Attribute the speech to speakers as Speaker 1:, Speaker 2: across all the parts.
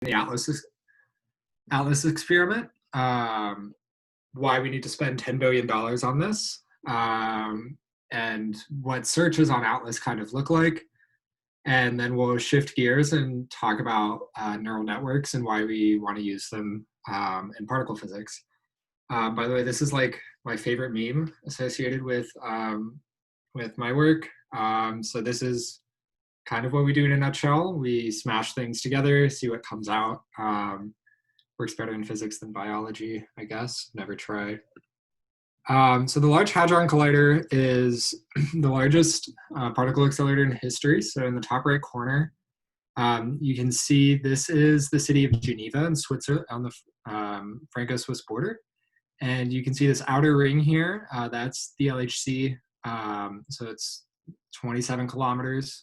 Speaker 1: the Atlas experiment, why we need to spend $10 billion on this, and what searches on Atlas kind of look like. And then we'll shift gears and talk about neural networks and why we want to use them in particle physics. By the way, this is like my favorite meme associated with my work. So this is kind of what we do in a nutshell. We smash things together, see what comes out. Works better in physics than biology, I guess. Never try. So the Large Hadron Collider is the largest particle accelerator in history. So in the top right corner, you can see this is the city of Geneva in Switzerland on the Franco-Swiss border. And you can see this outer ring here, that's the LHC. So it's 27 kilometers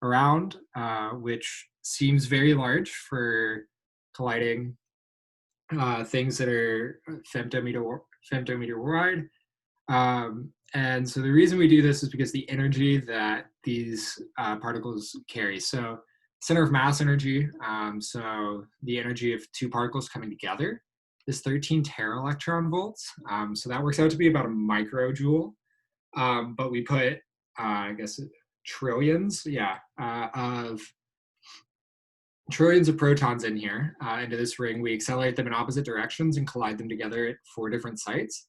Speaker 1: around, which seems very large for colliding things that are femtometer wide. And so the reason we do this is because the energy that these particles carry. So center of mass energy, so the energy of two particles coming together is 13 tera electron volts. So that works out to be about a microjoule. But we put, I guess, trillions of protons in here into this ring. We accelerate them in opposite directions and collide them together at 4 different sites.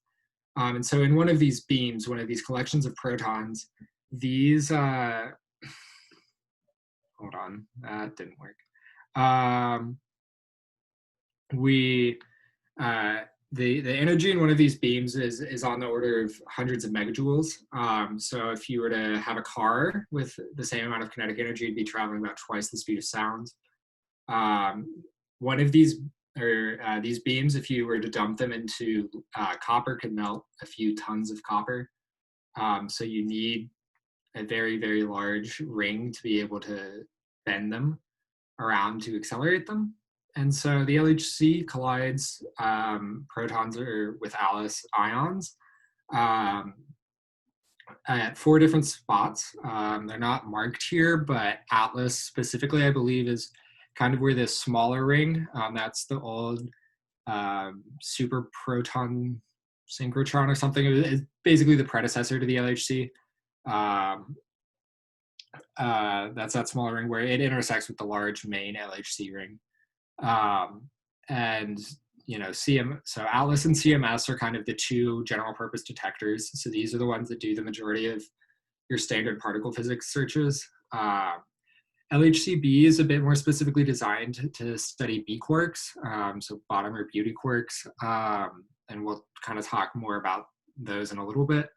Speaker 1: And so in one of these beams, one of these collections of protons, these, hold on, that didn't work. The energy in one of these beams is on the order of hundreds of megajoules. So if you were to have a car with the same amount of kinetic energy, it'd be traveling about twice the speed of sound. One of these beams, if you were to dump them into copper, could melt a few tons of copper. So you need a very, very large ring to be able to bend them around to accelerate them. And so the LHC collides protons with Alice ions at 4 different spots. They're not marked here, but Atlas specifically, I believe, is kind of where this smaller ring, that's the old super proton synchrotron or something. It's basically the predecessor to the LHC. That's that smaller ring where it intersects with the large main LHC ring. And you know, so Atlas and CMS are kind of the 2 general purpose detectors. So these are the ones that do the majority of your standard particle physics searches. LHCb is a bit more specifically designed to study B quarks, so bottom or beauty quarks, and we'll kind of talk more about those in a little bit.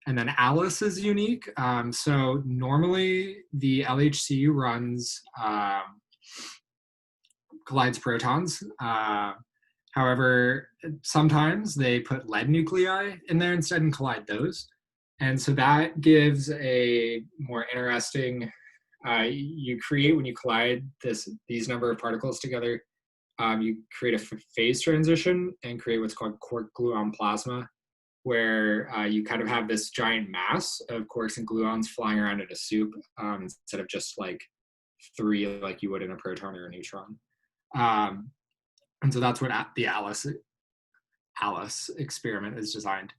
Speaker 1: And then Alice is unique. So normally the LHC runs collides protons. However, sometimes they put lead nuclei in there instead and collide those. And so that gives a more interesting, you create, when you collide these number of particles together, you create a phase transition and create what's called quark-gluon plasma, where you kind of have this giant mass of quarks and gluons flying around in a soup instead of just like 3 like you would in a proton or a neutron. And so that's what the Alice experiment is designed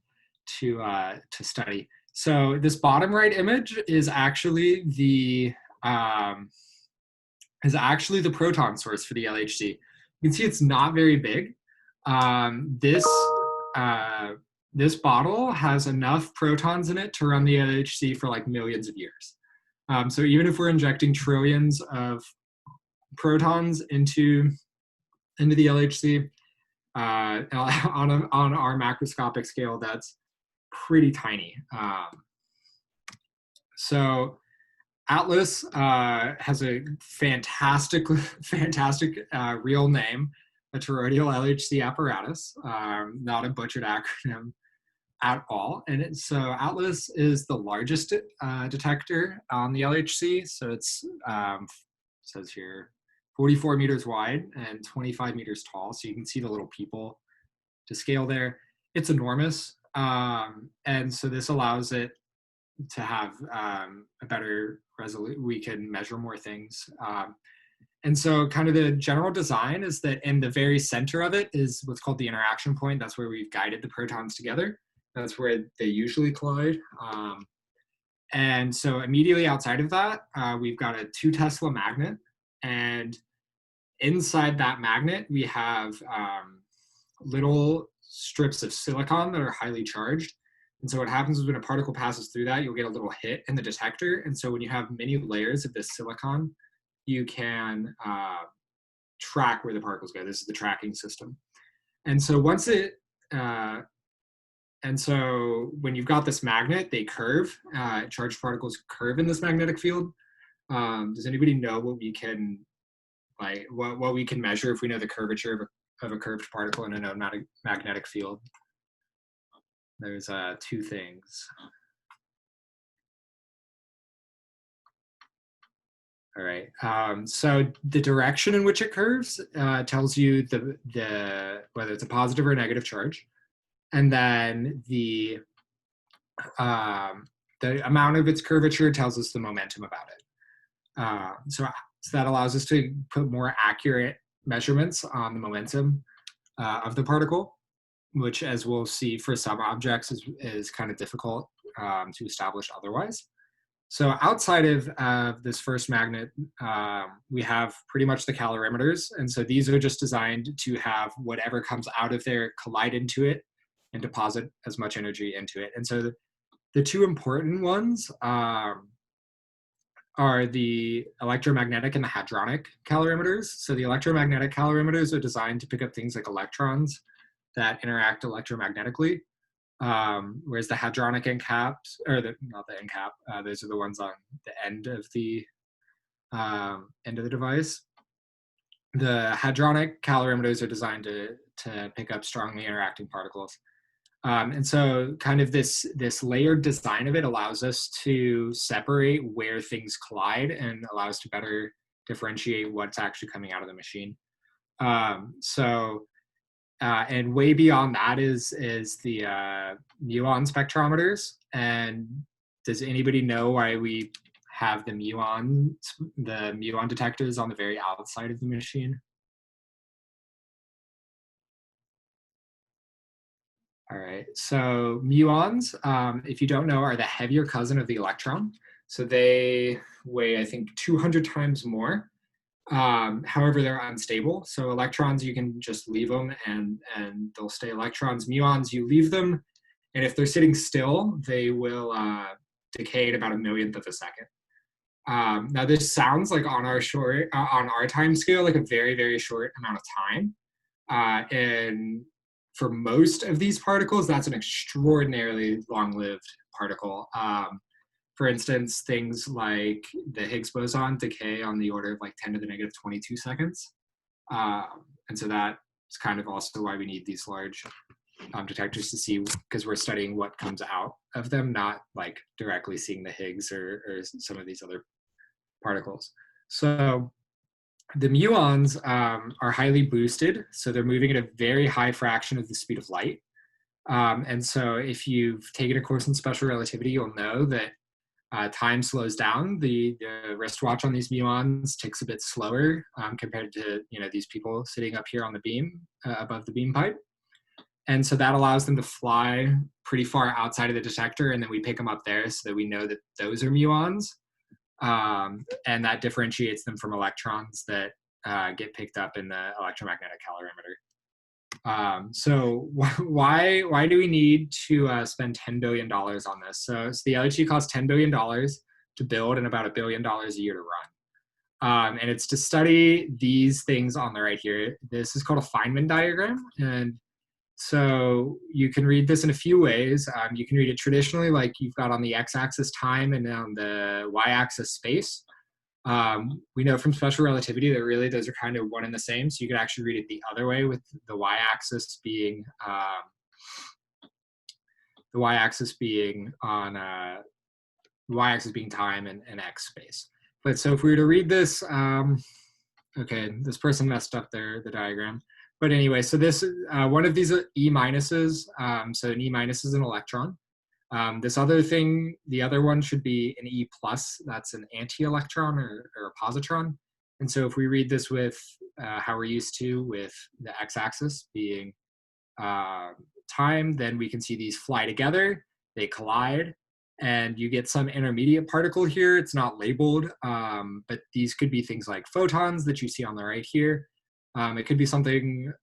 Speaker 1: to study. So this bottom right image is actually the proton source for the LHC. You can see it's not very big. This bottle has enough protons in it to run the LHC for like millions of years. So even if we're injecting trillions of protons into the LHC on our macroscopic scale, that's pretty tiny. So Atlas has a fantastic real name, a toroidal LHC apparatus, not a butchered acronym at all. And so Atlas is the largest detector on the LHC. So it's says here 44 meters wide and 25 meters tall. So you can see the little people to scale there. It's enormous. And so this allows it to have a better resolution. We can measure more things. And so kind of the general design is that in the very center of it is what's called the interaction point. That's where we've guided the protons together. That's where they usually collide. And so immediately outside of that, we've got a 2 Tesla magnet. And inside that magnet, we have little strips of silicon that are highly charged. And so what happens is when a particle passes through that, you'll get a little hit in the detector. And so when you have many layers of this silicon, you can track where the particles go. This is the tracking system. And so once it, and so when you've got this magnet, they curve, charged particles curve in this magnetic field. Does anybody know what we can, like, what we can measure if we know the curvature of a curved particle in a known magnetic field? There's 2 things. All right. So the direction in which it curves tells you the whether it's a positive or a negative charge, and then the amount of its curvature tells us the momentum about it. So that allows us to put more accurate measurements on the momentum of the particle, which, as we'll see for some objects, is kind of difficult to establish otherwise. So outside of this first magnet, we have pretty much the calorimeters. And so these are just designed to have whatever comes out of there collide into it and deposit as much energy into it. And so the 2 important ones are the electromagnetic and the hadronic calorimeters. So the electromagnetic calorimeters are designed to pick up things like electrons that interact electromagnetically. Whereas the hadronic end caps, or not the end cap, those are the ones on the end of the device. The hadronic calorimeters are designed to pick up strongly interacting particles. And so kind of this layered design of it allows us to separate where things collide and allows us to better differentiate what's actually coming out of the machine. And way beyond that is the muon spectrometers. And does anybody know why we have the muon detectors on the very outside of the machine? All right, so muons, if you don't know, are the heavier cousin of the electron. So they weigh, I think, 200 times more. However, they're unstable. So electrons, you can just leave them and they'll stay electrons. Muons, you leave them, and if they're sitting still, they will decay at about 1/1,000,000th of a second. Now, this sounds like on our time scale, like a very, very short amount of time. And for most of these particles, that's an extraordinarily long-lived particle. For instance, things like the Higgs boson decay on the order of like 10 to the negative 22 seconds. And so that's kind of also why we need these large detectors to see, because we're studying what comes out of them, not like directly seeing the Higgs or some of these other particles. So the muons are highly boosted, so they're moving at a very high fraction of the speed of light. And so if you've taken a course in special relativity, you'll know that time slows down. The wristwatch on these muons ticks a bit slower compared to these people sitting up here on the beam above the beam pipe. And so that allows them to fly pretty far outside of the detector, and then we pick them up there so that we know that those are muons. And that differentiates them from electrons that get picked up in the electromagnetic calorimeter. So why do we need to spend $10 billion on this? So the LHC costs $10 billion to build and about $1 billion a year to run. And it's to study these things on the right here. This is called a Feynman diagram. And so you can read this in a few ways. You can read it traditionally, like you've got on the x-axis time and on the y-axis space. We know from special relativity that really those are kind of one and the same. So you could actually read it the other way, with the y-axis being time and x space. But so if we were to read this, okay, this person messed up the diagram. But anyway, so this one of these are E minuses. So an E minus is an electron. This other thing, the other one should be an E plus. That's an anti-electron or a positron. And so if we read this with how we're used to, with the x-axis being time, then we can see these fly together, they collide, and you get some intermediate particle here. It's not labeled, but these could be things like photons that you see on the right here. It could be something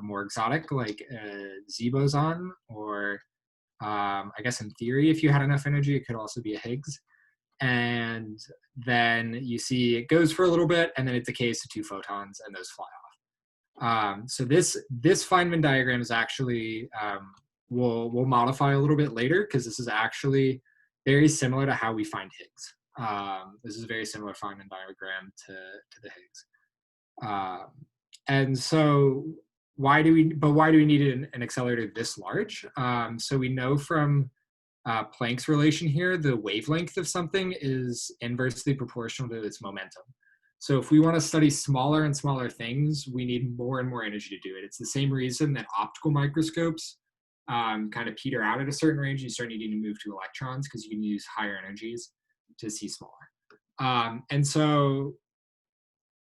Speaker 1: more exotic like a Z-boson, or I guess in theory, if you had enough energy, it could also be a Higgs. And then you see it goes for a little bit, and then it decays to 2 photons, and those fly off. So this Feynman diagram is actually, we'll modify a little bit later, because this is actually very similar to how we find Higgs. This is a very similar Feynman diagram to the Higgs. And so why do we need an accelerator this large? So we know from Planck's relation here, the wavelength of something is inversely proportional to its momentum. So if we want to study smaller and smaller things, we need more and more energy to do it. It's the same reason that optical microscopes kind of peter out at a certain range. You start needing to move to electrons, because you can use higher energies to see smaller. And so,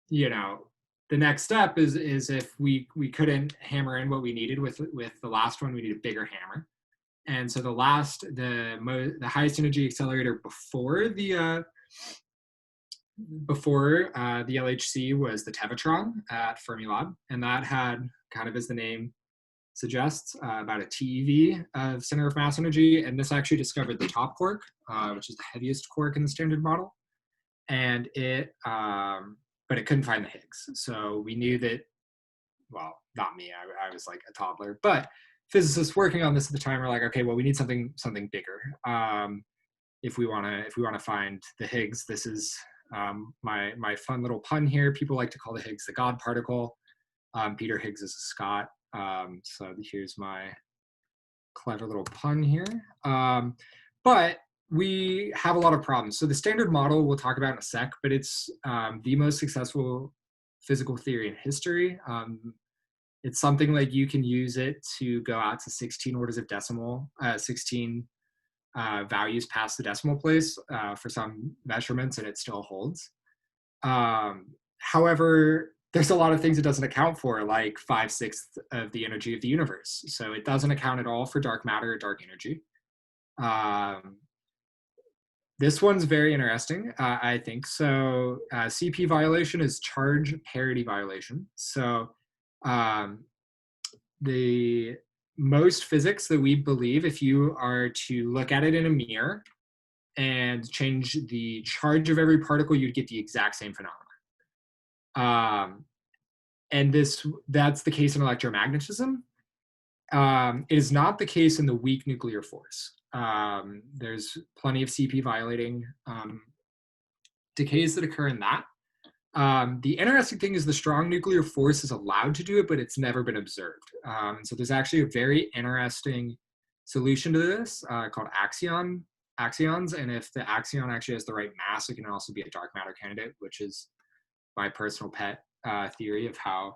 Speaker 1: you know, the next step is if we couldn't hammer in what we needed with the last one, we need a bigger hammer. And so the highest energy accelerator before the LHC was the Tevatron at Fermilab, and that had, kind of as the name suggests, about a TeV of center of mass energy. And this actually discovered the top quark, which is the heaviest quark in the standard model, and but it couldn't find the Higgs. So we knew that, well, not me, I was like a toddler, but physicists working on this at the time were like, okay, well, we need something bigger. If we want to find the Higgs, this is my fun little pun here. People like to call the Higgs the God particle. Peter Higgs is a Scot. So here's my clever little pun here. But we have a lot of problems. So the standard model we'll talk about in a sec, but it's the most successful physical theory in history. It's something like you can use it to go out to 16 orders of decimal, 16 values past the decimal place for some measurements, and it still holds. However, there's a lot of things it doesn't account for, like 5/6 of the energy of the universe. So it doesn't account at all for dark matter or dark energy. This one's very interesting, I think. So CP violation is charge parity violation. So the most physics that we believe, if you are to look at it in a mirror and change the charge of every particle, you'd get the exact same phenomenon. And that's the case in electromagnetism. It is not the case in the weak nuclear force. There's plenty of CP violating decays that occur in that. The interesting thing is the strong nuclear force is allowed to do it, but it's never been observed. So there's actually a very interesting solution to this called axions. And if the axion actually has the right mass, it can also be a dark matter candidate, which is my personal pet theory of how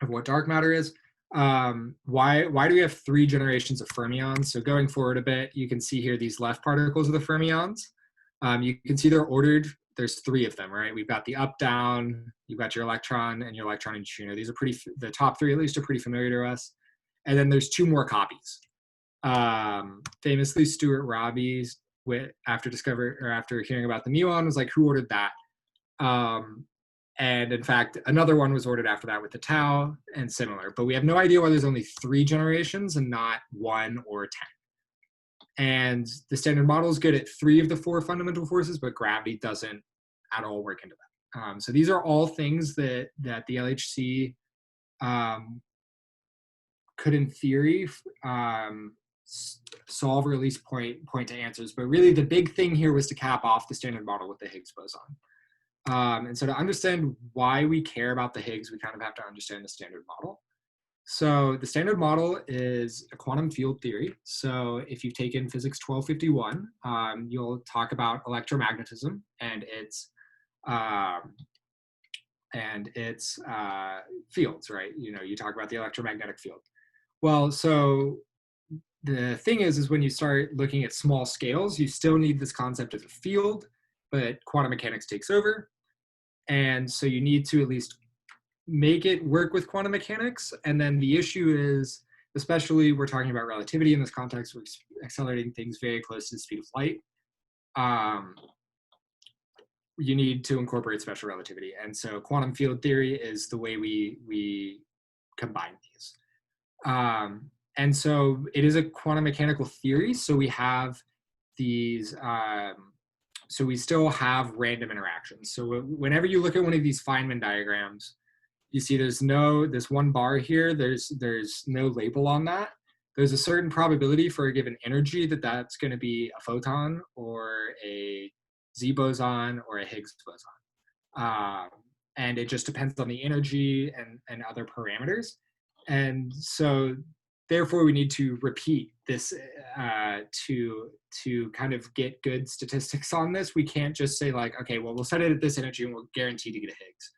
Speaker 1: of what dark matter is. Why do we have 3 generations of fermions? So going forward a bit, you can see here these left particles of the fermions. You can see they're ordered. There's 3 of them, right? We've got the up, down, you've got your electron and your electron neutrino. These are the top 3 at least are pretty familiar to us. And then there's 2 more copies. Famously, Stuart Robbie, after hearing about the muon, was like, who ordered that? And in fact, another one was ordered after that with the tau and similar. But we have no idea why there's only 3 generations and not 1 or 10. And the standard model is good at 3 of the 4 fundamental forces, but gravity doesn't at all work into that. So these are all things that the LHC could, in theory, solve or at least point to answers. But really, the big thing here was to cap off the standard model with the Higgs boson. And so to understand why we care about the Higgs, we kind of have to understand the standard model. So the standard model is a quantum field theory. So if you've taken physics 1251, you'll talk about electromagnetism and its fields, right? You talk about the electromagnetic field. Well, so the thing is when you start looking at small scales, you still need this concept of a field. but quantum mechanics takes over. And so you need to at least make it work with quantum mechanics. And then the issue is, especially we're talking about relativity in this context, we're accelerating things very close to the speed of light. You need to incorporate special relativity. And so quantum field theory is the way we combine these. And so it is a quantum mechanical theory. So we have these, so we still have random interactions. So whenever you look at one of these Feynman diagrams, you see there's this one bar here, there's no label on that. There's a certain probability for a given energy that's going to be a photon or a Z boson or a Higgs boson. And it just depends on the energy and other parameters. And so therefore we need to repeat this to kind of get good statistics on this. We can't just say like, okay, well, we'll set it at this energy and we'll guarantee to get a Higgs.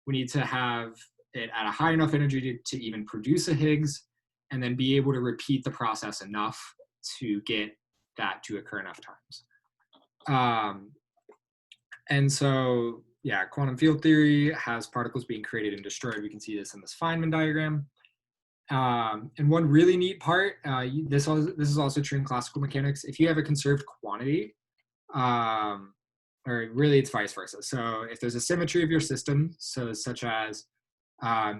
Speaker 1: We need to have it at a high enough energy to even produce a Higgs, and then be able to repeat the process enough to get that to occur enough times. And so, yeah, quantum field theory has particles being created and destroyed. We can see this in this Feynman diagram. And one really neat part, this is also true in classical mechanics. If you have a conserved quantity, or really it's vice versa. So if there's a symmetry of your system, so such as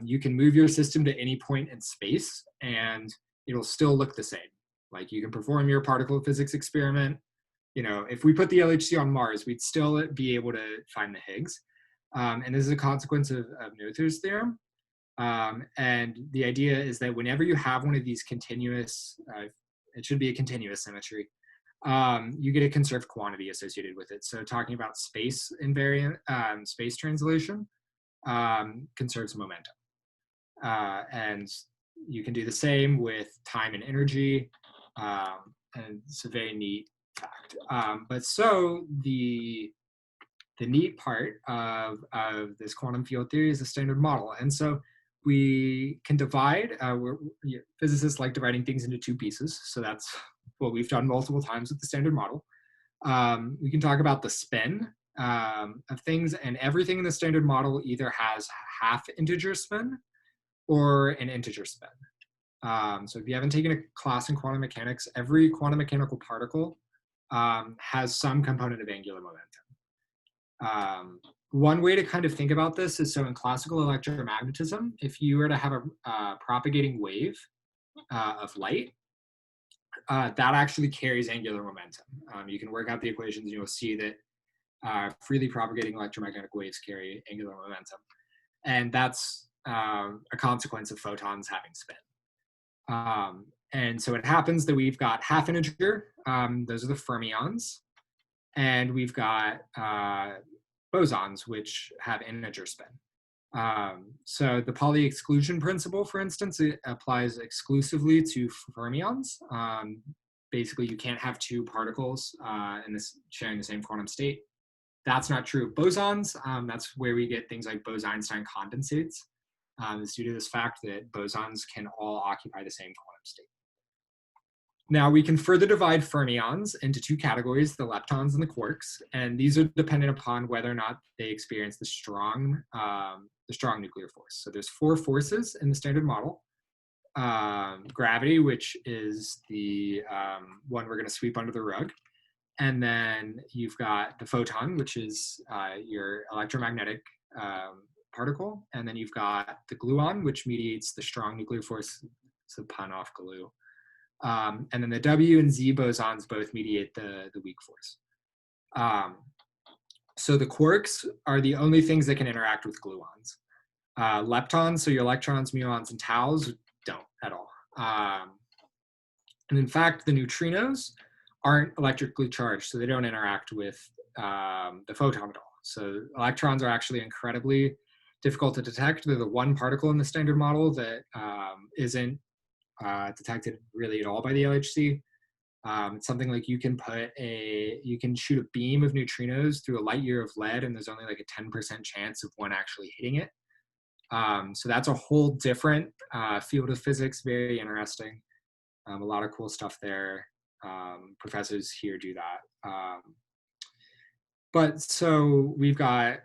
Speaker 1: you can move your system to any point in space and it'll still look the same. Like you can perform your particle physics experiment. You know, if we put the LHC on Mars, we'd still be able to find the Higgs. And this is a consequence of Noether's theorem. And the idea is that whenever you have one of these continuous, it should be a continuous symmetry, you get a conserved quantity associated with it. So talking about space invariant, space translation conserves momentum. And you can do the same with time and energy. And it's a very neat fact. But so the neat part of this quantum field theory is the standard model. And so we can divide, physicists like dividing things into two pieces. So that's what we've done multiple times with the standard model. We can talk about the spin of things, and everything in the standard model either has half integer spin or an integer spin. So if you haven't taken a class in quantum mechanics, every quantum mechanical particle has some component of angular momentum. One way to kind of think about this is, so in classical electromagnetism, if you were to have a propagating wave of light, that actually carries angular momentum. You can work out the equations and you'll see that freely propagating electromagnetic waves carry angular momentum. And that's a consequence of photons having spin. And so it happens that we've got half integer, those are the fermions, and we've got bosons, which have integer spin. So the Pauli exclusion principle, for instance, it applies exclusively to fermions. Basically, you can't have two particles sharing the same quantum state. That's not true of bosons. That's where we get things like Bose-Einstein condensates. It's due to this fact that bosons can all occupy the same quantum state. Now we can further divide fermions into two categories, the leptons and the quarks, and these are dependent upon whether or not they experience the strong nuclear force. So there's four forces in the standard model. Gravity, which is the one we're going to sweep under the rug. And then you've got the photon, which is your electromagnetic particle. And then you've got the gluon, which mediates the strong nuclear force. It's a pun off glue. And then the W and Z bosons both mediate the weak force. So the quarks are the only things that can interact with gluons. Leptons, so your electrons, muons, and taus, don't at all. And in fact, the neutrinos aren't electrically charged, so they don't interact with the photon at all. So electrons are actually incredibly difficult to detect. They're the one particle in the standard model that isn't detected really at all by the LHC. It's something like you can shoot a beam of neutrinos through a light year of lead, and there's only like a 10% chance of one actually hitting it. So that's a whole different field of physics, very interesting. A lot of cool stuff there. Professors here do that. But so we've got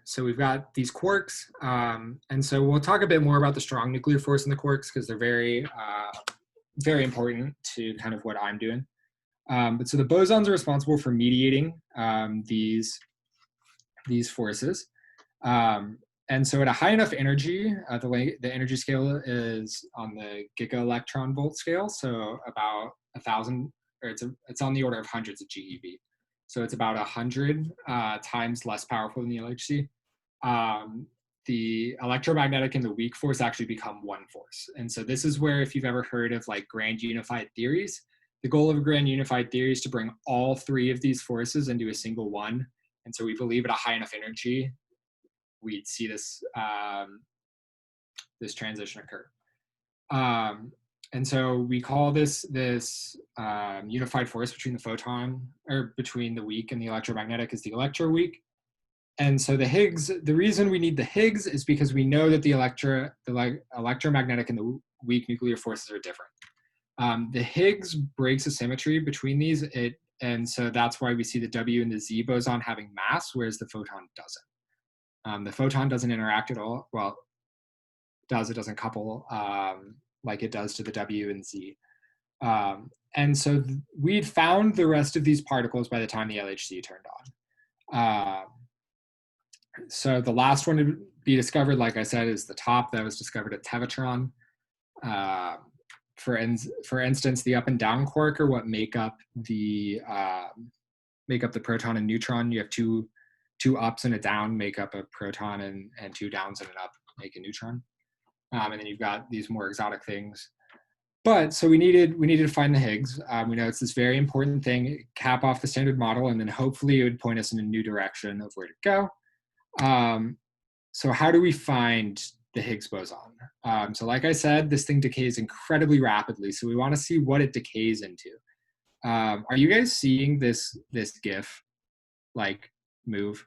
Speaker 1: these quarks, and so we'll talk a bit more about the strong nuclear force in the quarks because they're very important to kind of what I'm doing. But so the bosons are responsible for mediating these forces. And so at a high enough energy, the energy scale is on the giga-electron volt scale, so about 1,000, or it's on the order of hundreds of GeV. So it's about 100 times less powerful than the LHC. The electromagnetic and the weak force actually become one force. And so this is where, if you've ever heard of like grand unified theories, the goal of a grand unified theory is to bring all three of these forces into a single one. And so we believe at a high enough energy, we'd see this this transition occur. And so we call this unified force between the photon, or between the weak and the electromagnetic, is the electroweak. And so the Higgs, the reason we need the Higgs is because we know that the electromagnetic and the weak nuclear forces are different. The Higgs breaks a symmetry between these, and so that's why we see the W and the Z boson having mass, whereas the photon doesn't. The photon doesn't interact at all. Well, it doesn't couple like it does to the W and Z. And so we'd found the rest of these particles by the time the LHC turned on. So the last one to be discovered, like I said, is the top that was discovered at Tevatron. For instance, the up and down quark are what make up the proton and neutron. You have two ups and a down make up a proton, and two downs and an up make a neutron. And then you've got these more exotic things. But so we needed to find the Higgs. We know it's this very important thing, cap off the standard model, and then hopefully it would point us in a new direction of where to go. So how do we find the Higgs boson? So like I said, this thing decays incredibly rapidly. So we want to see what it decays into. Are you guys seeing this GIF like move?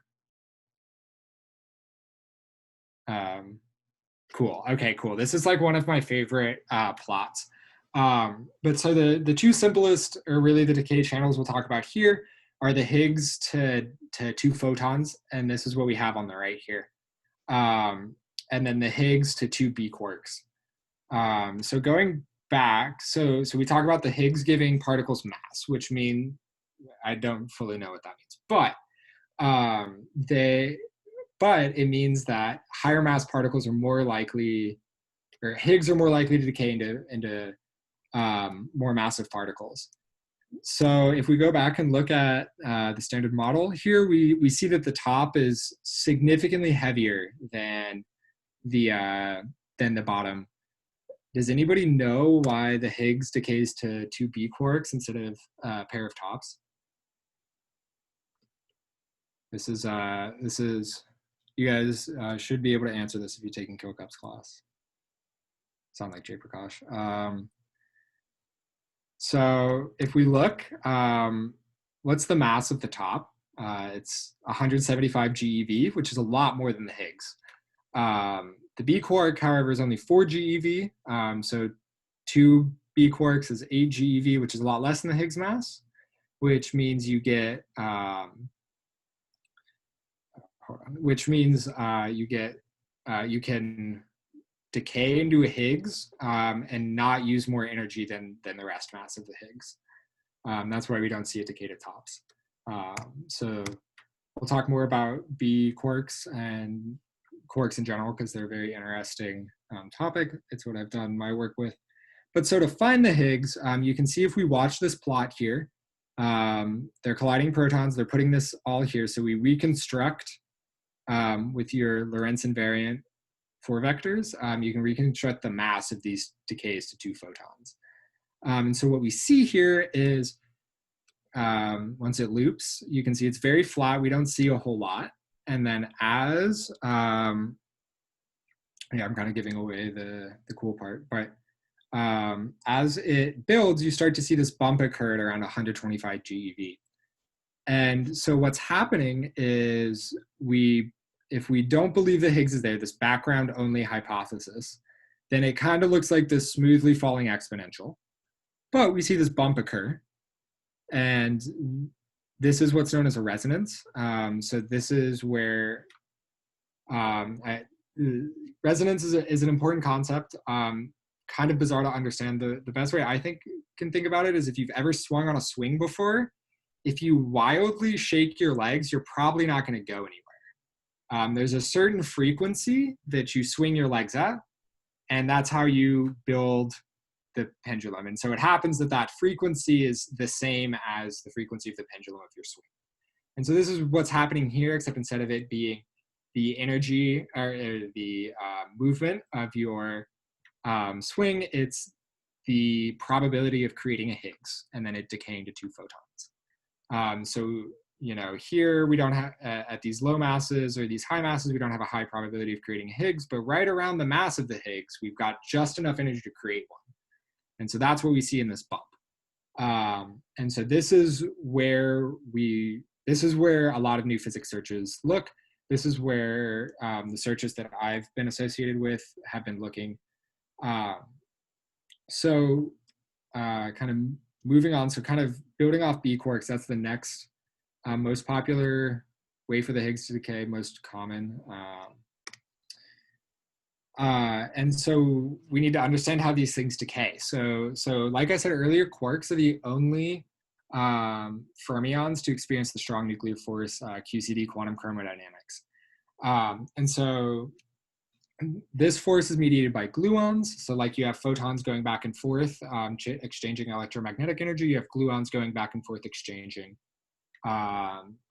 Speaker 1: Cool. Okay, cool. This is like one of my favorite plots. But so the two simplest, or really the decay channels we'll talk about here, are the Higgs to two photons, and this is what we have on the right here. And then the Higgs to two B quarks. So going back, so we talk about the Higgs giving particles mass, which mean, I don't fully know what that means, but it means that higher mass particles are more likely, or Higgs are more likely to decay into more massive particles. So if we go back and look at the standard model here, we see that the top is significantly heavier than the bottom. Does anybody know why the Higgs decays to two B quarks instead of a pair of tops? This is you guys should be able to answer this if you're taking Kilcup's class. Sound like Jay Prakash. So if we look, what's the mass of the top? It's 175 GeV, which is a lot more than the Higgs. The B quark, however, is only 4 GeV. So 2 B quarks is 8 GeV, which is a lot less than the Higgs mass, which means you get, you can decay into a Higgs and not use more energy than the rest mass of the Higgs. That's why we don't see it decay to tops. So we'll talk more about B quarks and quarks in general because they're a very interesting topic. It's what I've done my work with. But so to find the Higgs, you can see if we watch this plot here, they're colliding protons, they're putting this all here. So we reconstruct with your Lorentz invariant 4 vectors, you can reconstruct the mass of these decays to 2 photons. And so what we see here is once it loops, you can see it's very flat. We don't see a whole lot. And then as, yeah, I'm kind of giving away the cool part, but as it builds, you start to see this bump occur at around 125 GeV. And so what's happening is if we don't believe the Higgs is there, this background only hypothesis, then it kind of looks like this smoothly falling exponential. But we see this bump occur. And this is what's known as a resonance. So this is where resonance is an important concept. Kind of bizarre to understand. The best way I can think about it is if you've ever swung on a swing before, if you wildly shake your legs, you're probably not going to go anywhere. There's a certain frequency that you swing your legs at, and that's how you build the pendulum. And so it happens that that frequency is the same as the frequency of the pendulum of your swing. And so this is what's happening here, except instead of it being the energy or the movement of your swing, it's the probability of creating a Higgs and then it decaying to 2 photons. So, you know, here we don't have, at these low masses or these high masses, we don't have a high probability of creating a Higgs, but right around the mass of the Higgs, we've got just enough energy to create one. And so that's what we see in this bump. And so this is where a lot of new physics searches look. This is where the searches that I've been associated with have been looking. So kind of moving on, so kind of building off B quarks, that's the next most popular way for the Higgs to decay, most common. And so we need to understand how these things decay. So like I said earlier, quarks are the only fermions to experience the strong nuclear force, QCD, quantum chromodynamics. And so this force is mediated by gluons. So like you have photons going back and forth, exchanging electromagnetic energy, you have gluons going back and forth exchanging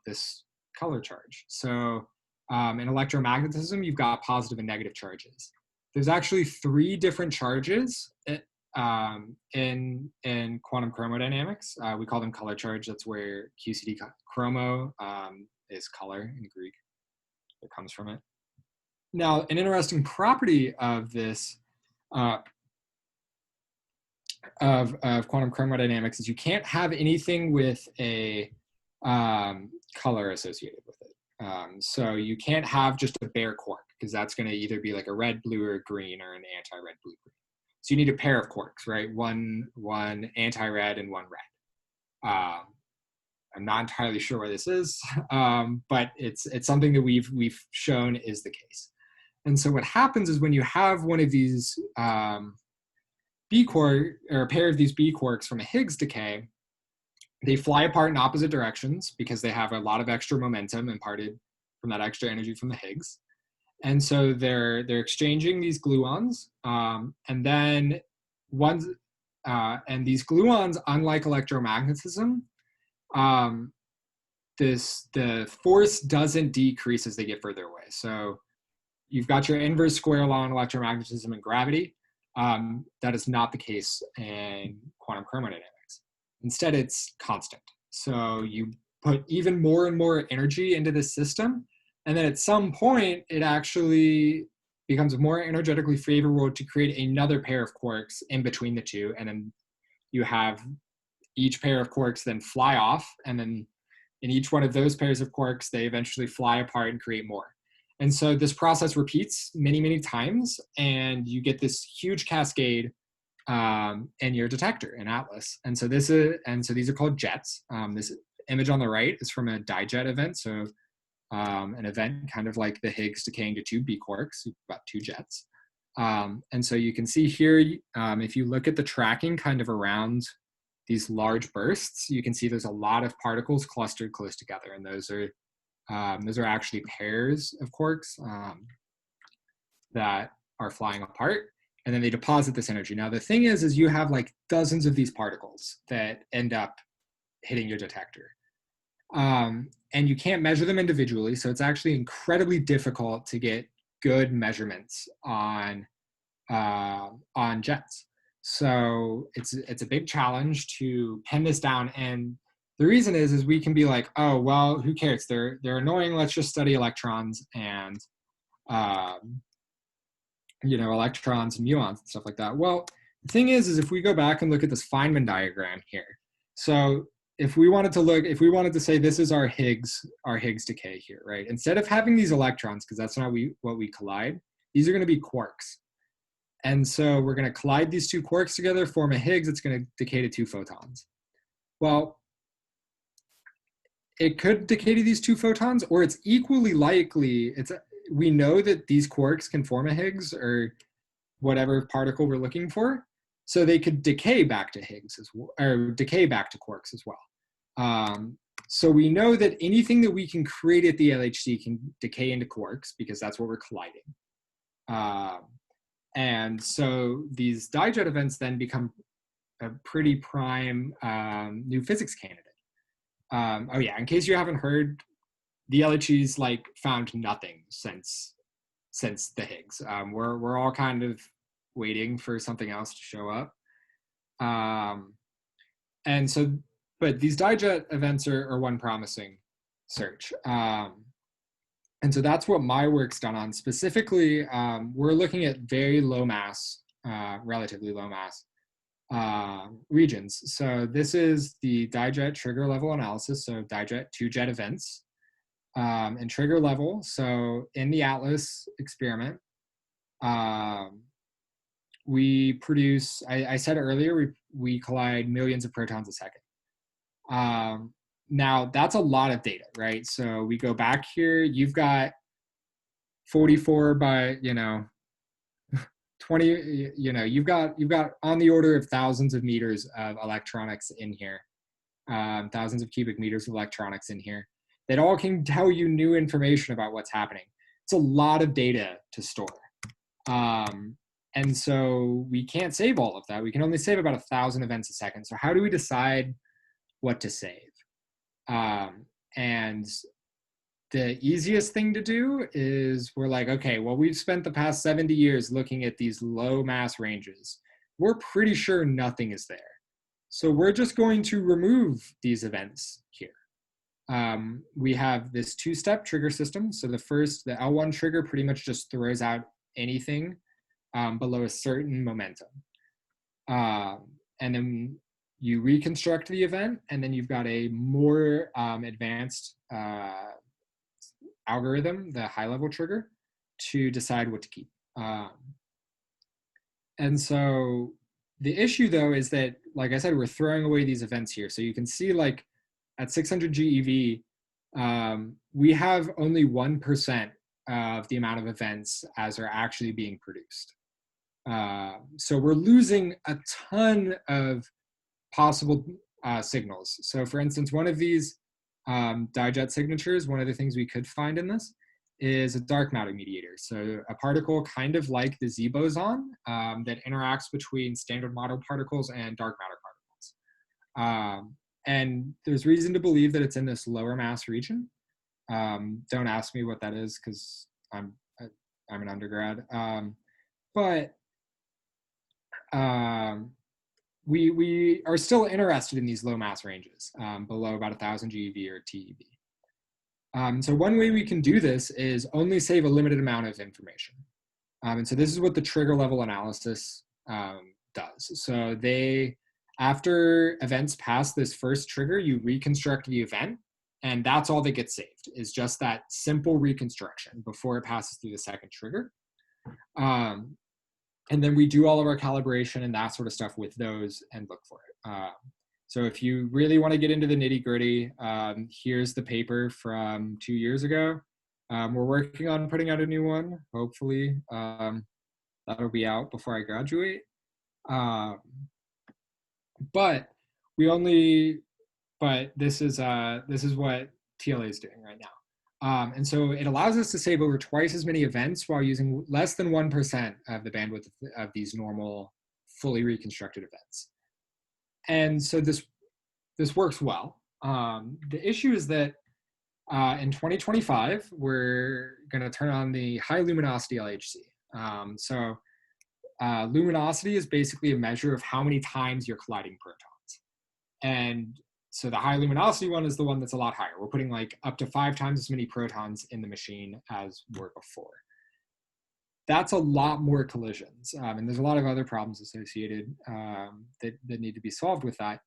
Speaker 1: this color charge. So in electromagnetism, you've got positive and negative charges. There's actually 3 different charges in quantum chromodynamics. We call them color charge. That's where QCD chromo is color in Greek. It comes from it. Now, an interesting property of this of quantum chromodynamics is you can't have anything with a color associated with it. So you can't have just a bare quark, because that's going to either be like a red, blue, or green, or an anti-red, blue, green. So you need a pair of quarks, right? One anti-red and one red. I'm not entirely sure where this is, but it's something that we've shown is the case. And so what happens is when you have one of these B quark, or a pair of these B quarks from a Higgs decay, they fly apart in opposite directions because they have a lot of extra momentum imparted from that extra energy from the Higgs. And so they're exchanging these gluons, and then and these gluons, unlike electromagnetism, the force doesn't decrease as they get further away. So you've got your inverse square law in electromagnetism and gravity. That is not the case in quantum chromodynamics. Instead, it's constant. So you put even more and more energy into this system, and then at some point, it actually becomes more energetically favorable to create another pair of quarks in between the two, and then you have each pair of quarks then fly off, and then in each one of those pairs of quarks, they eventually fly apart and create more. And so this process repeats many, many times, and you get this huge cascade in your detector in Atlas. And so these are called jets. This image on the right is from a dijet event. So an event kind of like the Higgs decaying to 2 B quarks. You've got 2 jets. And so you can see here, if you look at the tracking kind of around these large bursts, you can see there's a lot of particles clustered close together. And those are actually pairs of quarks that are flying apart. And then they deposit this energy. Now, the thing is you have like dozens of these particles that end up hitting your detector. And you can't measure them individually. So it's actually incredibly difficult to get good measurements on jets. So it's a big challenge to pin this down. And the reason is we can be like, oh, well, who cares? They're annoying. Let's just study electrons and electrons and muons and stuff like that. Well, the thing is if we go back and look at this Feynman diagram here, so if we wanted to say this is our Higgs decay here, right? Instead of having these electrons, because that's not what we collide, these are going to be quarks. And so we're going to collide these 2 quarks together, form a Higgs, it's going to decay to 2 photons. Well, it could decay to these 2 photons, or it's equally likely, we know that these quarks can form a Higgs or whatever particle we're looking for, so they could decay back to Higgs as well, or decay back to quarks as well. So we know that anything that we can create at the LHC can decay into quarks because that's what we're colliding. And so these dijet events then become a pretty prime new physics candidate. Oh yeah, in case you haven't heard, the LHC's like found nothing since the Higgs. We're all kind of waiting for something else to show up. And so, but these dijet events are one promising search. And so that's what my work's done on. Specifically, we're looking at very low mass, relatively low mass regions. So this is the dijet trigger level analysis. So dijet 2-jet events and trigger level. So in the ATLAS experiment, we produce, I said earlier, we collide millions of protons a second. Now that's a lot of data, right? So we go back here, you've got 44 by, 20, you've got on the order of thousands of meters of electronics in here, thousands of cubic meters of electronics in here that all can tell you new information about what's happening. It's a lot of data to store. And so we can't save all of that. We can only save about 1,000 events a second. So how do we decide what to save? And the easiest thing to do is we're like, okay, well, we've spent the past 70 years looking at these low mass ranges. We're pretty sure nothing is there. So we're just going to remove these events here. We have this 2-step trigger system. So the L1 trigger pretty much just throws out anything below a certain momentum. And then you reconstruct the event, and then you've got a more advanced algorithm, the high-level trigger, to decide what to keep. And so the issue, though, is that, like I said, we're throwing away these events here. So you can see, like, at 600 GeV, we have only 1% of the amount of events as are actually being produced. So we're losing a ton of possible signals. So for instance, one of these dijet signatures, one of the things we could find in this is a dark matter mediator. So a particle kind of like the Z boson that interacts between standard model particles and dark matter particles. And there's reason to believe that it's in this lower mass region. Don't ask me what that is because I'm an undergrad. But we are still interested in these low mass ranges below about 1,000 GeV or TeV. So one way we can do this is only save a limited amount of information. And so this is what the trigger level analysis does. So after events pass this first trigger, you reconstruct the event, and that's all that gets saved, is just that simple reconstruction before it passes through the second trigger. And then we do all of our calibration and that sort of stuff with those and look for it. So if you really want to get into the nitty gritty, here's the paper from 2 years ago. We're working on putting out a new one. Hopefully that'll be out before I graduate. But this is what TLA is doing right now. And so it allows us to save over twice as many events while using less than 1% of the bandwidth of these normal, fully reconstructed events. And so this works well. The issue is that in 2025, we're going to turn on the High Luminosity LHC. So luminosity is basically a measure of how many times you're colliding protons. And so the high luminosity one is the one that's a lot higher. We're putting like up to 5 times as many protons in the machine as were before. That's a lot more collisions. And there's a lot of other problems associated that need to be solved with that.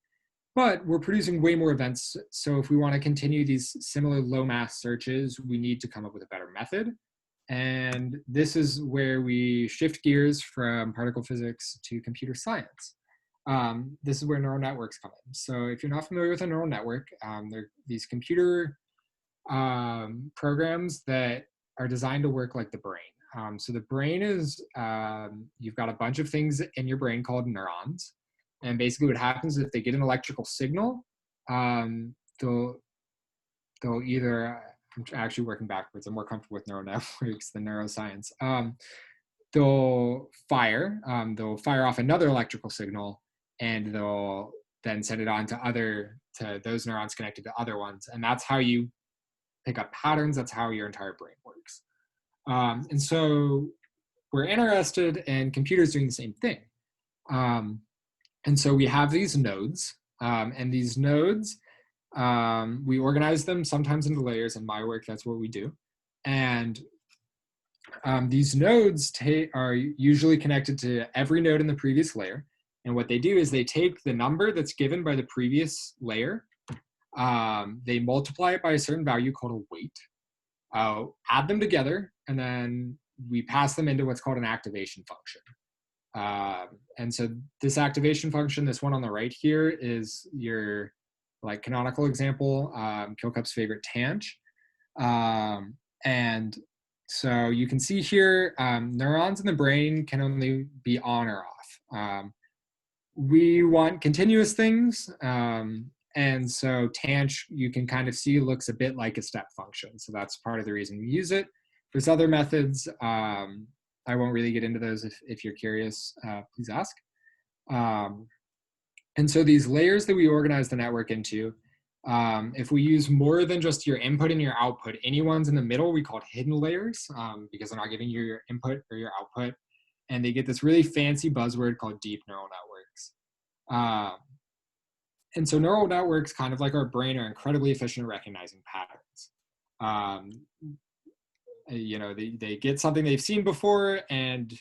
Speaker 1: But we're producing way more events. So if we want to continue these similar low mass searches, we need to come up with a better method. And this is where we shift gears from particle physics to computer science. this is where neural networks come in. So if you're not familiar with a neural network, they're these computer programs that are designed to work like the brain. So the brain is, you've got a bunch of things in your brain called neurons. And basically what happens is if they get an electrical signal, they'll either, I'm actually working backwards, I'm more comfortable with neural networks than neuroscience. They'll fire off another electrical signal, and they'll then send it on to those neurons connected to other ones. And that's how you pick up patterns. That's how your entire brain works. And so we're interested in computers doing the same thing. And so we have these nodes, and these nodes, we organize them sometimes into layers. In my work, that's what we do. And these nodes are usually connected to every node in the previous layer. And what they do is they take the number that's given by the previous layer, they multiply it by a certain value called a weight, add them together, and then we pass them into what's called an activation function. And so this activation function, this one on the right here, is your like canonical example, Kilcup's favorite tanh. And so you can see here, neurons in the brain can only be on or off. We want continuous things. And so tanh, you can kind of see, looks a bit like a step function. So that's part of the reason we use it. There's other methods. I won't really get into those. If you're curious, please ask. And so these layers that we organize the network into, if we use more than just your input and your output, any ones in the middle, we call it hidden layers, because they're not giving you your input or your output. And they get this really fancy buzzword called deep neural networks. And so neural networks, kind of like our brain, are incredibly efficient at recognizing patterns. You know, they get something they've seen before, and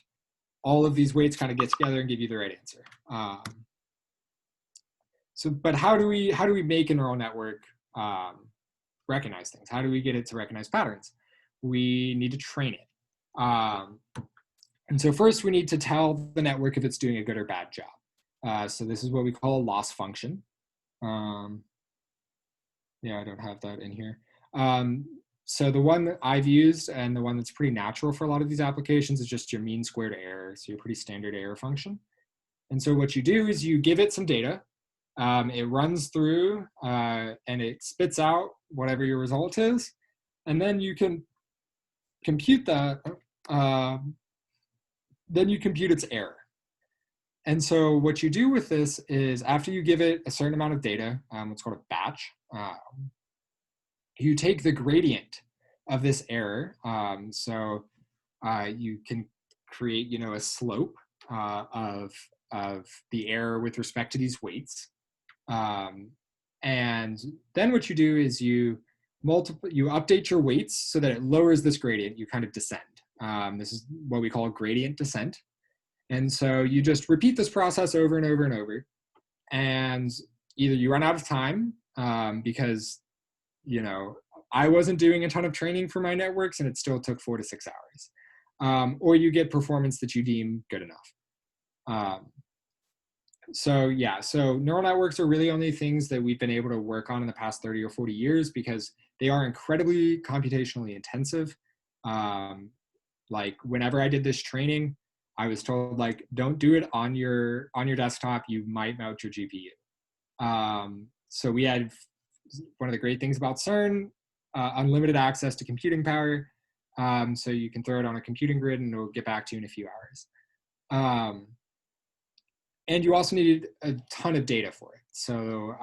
Speaker 1: all of these weights kind of get together and give you the right answer. But how do we make a neural network recognize things? How do we get it to recognize patterns? We need to train it. And so first we need to tell the network if it's doing a good or bad job. So this is what we call a loss function. Yeah, I don't have that in here. So the one that I've used, and the one that's pretty natural for a lot of these applications, is just your mean squared error, so your pretty standard error function. And so what you do is you give it some data, it runs through, and it spits out whatever your result is, and then you can compute that, then you compute its error. And so what you do with this is, after you give it a certain amount of data, what's called a batch, you take the gradient of this error. So you can create, you know, a slope of the error with respect to these weights. And then what you do is you update your weights so that it lowers this gradient. You kind of descend. This is what we call a gradient descent. And so you just repeat this process over and over and over. And either you run out of time because, you know, I wasn't doing a ton of training for my networks and it still took 4 to 6 hours. Or you get performance that you deem good enough. So yeah, so neural networks are really only things that we've been able to work on in the past 30 or 40 years because they are incredibly computationally intensive. Like whenever I did this training, I was told, like, don't do it on your desktop, you might melt your GPU. So we had one of the great things about CERN, unlimited access to computing power. So you can throw it on a computing grid and it'll get back to you in a few hours. And you also needed a ton of data for it. So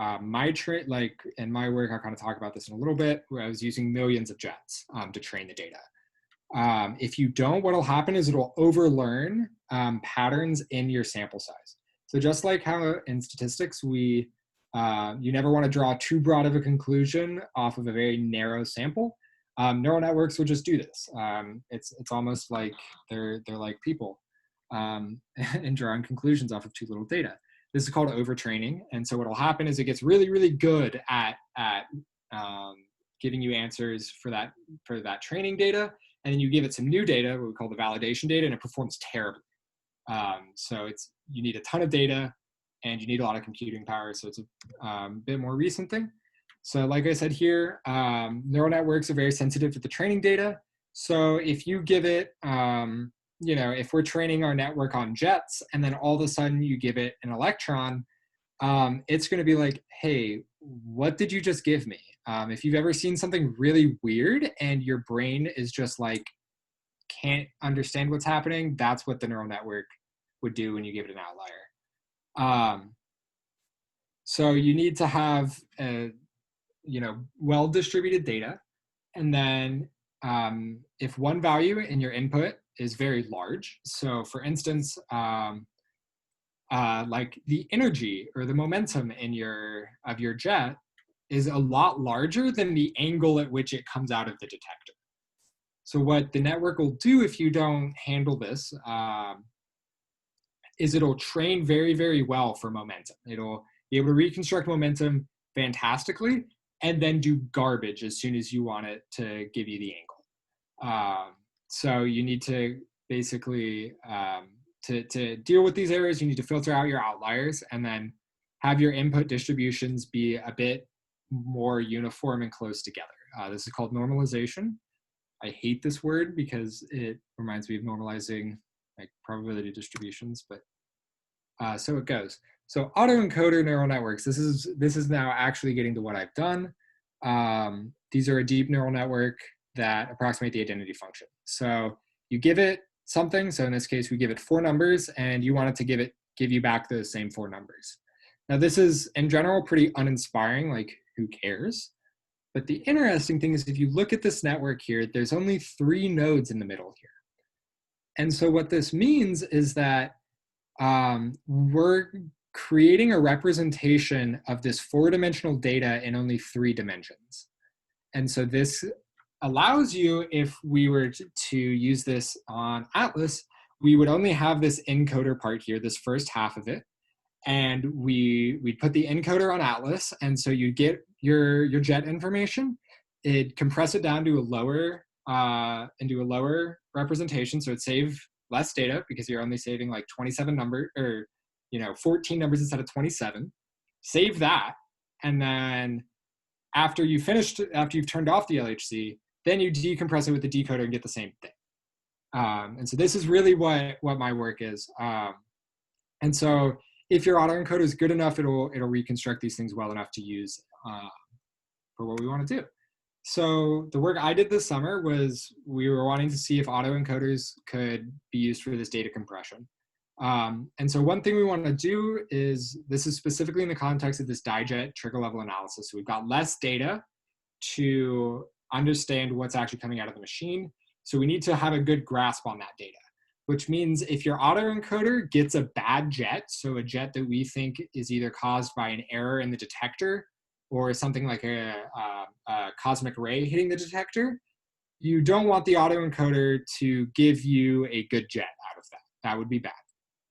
Speaker 1: like in my work, I'll kind of talk about this in a little bit, where I was using millions of jets to train the data. If you don't, what'll happen is it'll overlearn patterns in your sample size. So just like how in statistics, you never want to draw too broad of a conclusion off of a very narrow sample. Neural networks will just do this. It's almost like they're like people and drawing conclusions off of too little data. This is called overtraining. And so what'll happen is it gets really, really good at giving you answers for that training data. And then you give it some new data, what we call the validation data, and it performs terribly. So you need a ton of data, and you need a lot of computing power, so it's a bit more recent thing. So like I said here, neural networks are very sensitive to the training data. So if you give it, if we're training our network on jets and then all of a sudden you give it an electron, it's going to be like, hey, what did you just give me? If you've ever seen something really weird and your brain is just like, can't understand what's happening, that's what the neural network would do when you give it an outlier. So you need to have well-distributed data. And then if one value in your input is very large, so for instance, like the energy or the momentum of your jet is a lot larger than the angle at which it comes out of the detector. So what the network will do if you don't handle this is it'll train very, very well for momentum. It'll be able to reconstruct momentum fantastically and then do garbage as soon as you want it to give you the angle. So you need to basically, to deal with these errors, you need to filter out your outliers and then have your input distributions be a bit more uniform and close together. This is called normalization. I hate this word because it reminds me of normalizing like probability distributions, but so it goes. So autoencoder neural networks, this is now actually getting to what I've done. These are a deep neural network that approximate the identity function. So you give it something, so in this case we give it 4 numbers and you want it to give you back those same 4 numbers. Now this is in general pretty uninspiring, like who cares? But the interesting thing is if you look at this network here, there's only 3 nodes in the middle here. And so what this means is that we're creating a representation of this 4-dimensional data in only 3 dimensions. And so this allows you, if we were to use this on Atlas, we would only have this encoder part here, this first half of it. And we'd put the encoder on Atlas, and so you get your jet information. It'd compress it down to a lower representation, so it'd save less data because you're only saving like 27 numbers, or 14 numbers instead of 27. Save that, and then after you've turned off the LHC, then you decompress it with the decoder and get the same thing. And so this is really what my work is. And so if your autoencoder is good enough, it'll reconstruct these things well enough to use for what we want to do. So the work I did this summer was we were wanting to see if autoencoders could be used for this data compression. And so one thing we want to do is, this is specifically in the context of this dijet trigger level analysis. So we've got less data to understand what's actually coming out of the machine. So we need to have a good grasp on that data, which means if your autoencoder gets a bad jet, so a jet that we think is either caused by an error in the detector or something like a cosmic ray hitting the detector, you don't want the autoencoder to give you a good jet out of that. That would be bad.